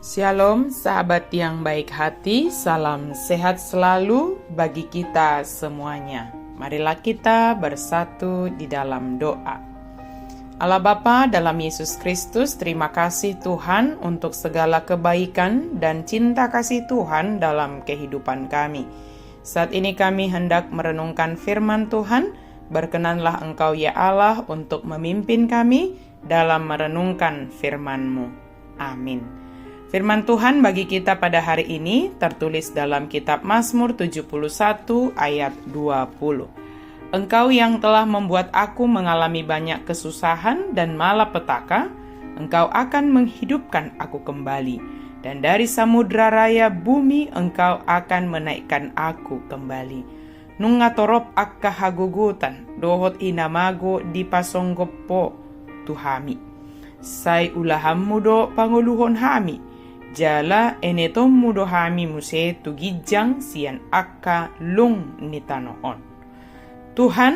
Shalom sahabat yang baik hati, salam sehat selalu bagi kita semuanya. Marilah kita bersatu di dalam doa. Allah Bapa dalam Yesus Kristus, terima kasih Tuhan untuk segala kebaikan dan cinta kasih Tuhan dalam kehidupan kami. Saat ini kami hendak merenungkan firman Tuhan, berkenanlah Engkau ya Allah untuk memimpin kami dalam merenungkan firman-Mu. Amin. Firman Tuhan bagi kita pada hari ini tertulis dalam kitab Mazmur 71 ayat 20. Engkau yang telah membuat aku mengalami banyak kesusahan dan malapetaka, Engkau akan menghidupkan aku kembali. Dan dari samudra raya bumi Engkau akan menaikkan aku kembali. Nungatorop akka hagugutan, dohot inamago di pasonggopo tuhami. Sai ulaham mudo panguluhon hami. Jala enetom mudo hami muse tugijang sian akka lung nitanoon. Tuhan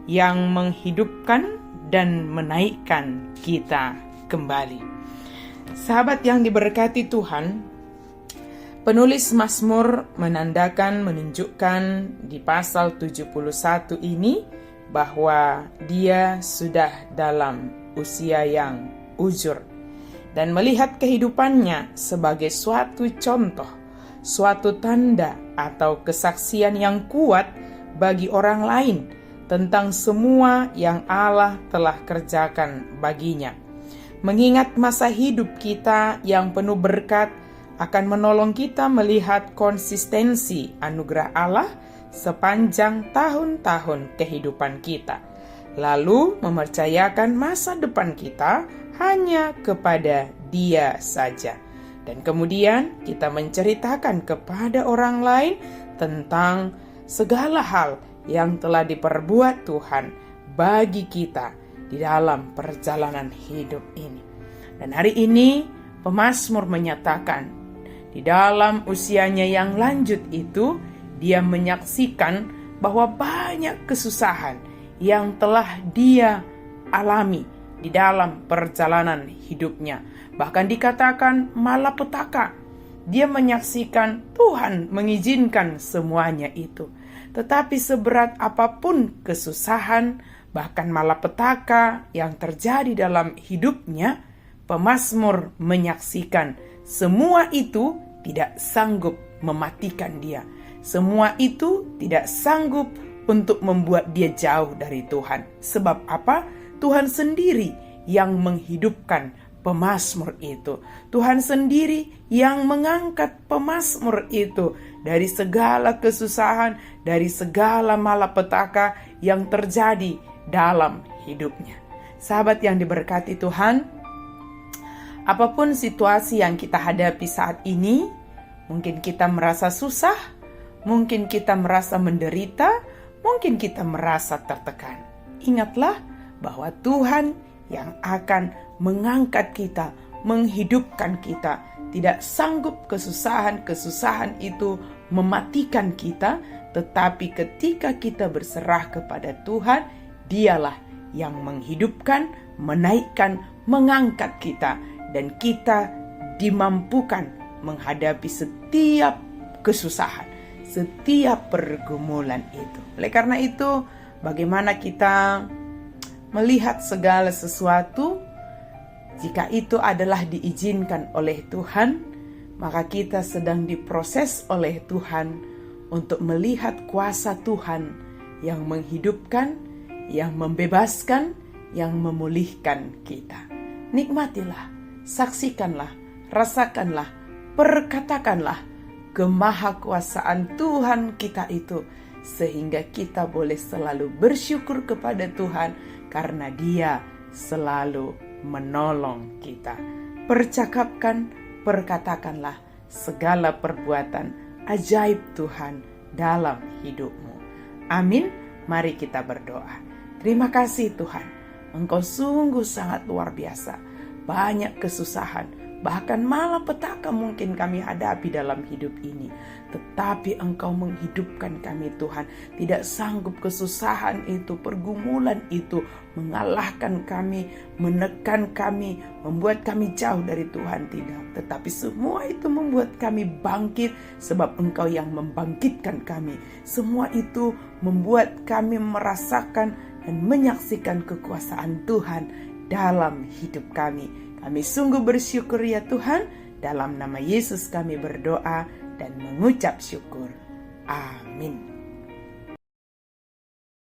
yang menghidupkan dan menaikkan kita kembali. Sahabat yang diberkati Tuhan, penulis Mazmur menunjukkan di pasal 71 ini bahwa dia sudah dalam usia yang ujur dan melihat kehidupannya sebagai suatu contoh, suatu tanda atau kesaksian yang kuat bagi orang lain tentang semua yang Allah telah kerjakan baginya. Mengingat masa hidup kita yang penuh berkat akan menolong kita melihat konsistensi anugerah Allah sepanjang tahun-tahun kehidupan kita, lalu mempercayakan masa depan kita hanya kepada Dia saja. Dan kemudian kita menceritakan kepada orang lain tentang segala hal yang telah diperbuat Tuhan bagi kita di dalam perjalanan hidup ini. Dan hari ini pemazmur menyatakan di dalam usianya yang lanjut itu dia menyaksikan bahwa banyak kesusahan yang telah dia alami di dalam perjalanan hidupnya. Bahkan dikatakan malapetaka. Dia menyaksikan Tuhan mengizinkan semuanya itu. Tetapi seberat apapun kesusahan, bahkan malapetaka yang terjadi dalam hidupnya, pemazmur menyaksikan semua itu tidak sanggup mematikan dia. Semua itu tidak sanggup untuk membuat dia jauh dari Tuhan. Sebab apa? Tuhan sendiri yang menghidupkan pemazmur itu. Tuhan sendiri yang mengangkat pemazmur itu dari segala kesusahan, dari segala malapetaka yang terjadi dalam hidupnya. Sahabat yang diberkati Tuhan, apapun situasi yang kita hadapi saat ini, mungkin kita merasa susah, mungkin kita merasa menderita, mungkin kita merasa tertekan. Ingatlah bahwa Tuhan yang akan mengangkat kita, menghidupkan kita. Tidak sanggup kesusahan-kesusahan itu mematikan kita, tetapi ketika kita berserah kepada Tuhan, Dialah yang menghidupkan, menaikkan, mengangkat kita, dan kita dimampukan menghadapi setiap kesusahan, setiap pergumulan itu. Oleh karena itu, bagaimana kita melihat segala sesuatu, jika itu adalah diizinkan oleh Tuhan, maka kita sedang diproses oleh Tuhan untuk melihat kuasa Tuhan yang menghidupkan, yang membebaskan, yang memulihkan kita. Nikmatilah, saksikanlah, rasakanlah, perkatakanlah kemahakuasaan Tuhan kita itu, sehingga kita boleh selalu bersyukur kepada Tuhan karena Dia selalu menolong kita. Percakapkan, perkatakanlah segala perbuatan ajaib Tuhan dalam hidupmu. Amin. Mari kita berdoa. Terima kasih Tuhan, Engkau sungguh sangat luar biasa. Banyak kesusahan, bahkan malapetaka mungkin kami hadapi dalam hidup ini. Tetapi Engkau menghidupkan kami Tuhan. Tidak sanggup kesusahan itu, pergumulan itu mengalahkan kami, menekan kami, membuat kami jauh dari Tuhan, tidak. Tetapi semua itu membuat kami bangkit sebab Engkau yang membangkitkan kami. Semua itu membuat kami merasakan dan menyaksikan kekuasaan Tuhan dalam hidup kami. Kami sungguh bersyukur ya Tuhan. Dalam nama Yesus kami berdoa dan mengucap syukur. Amin.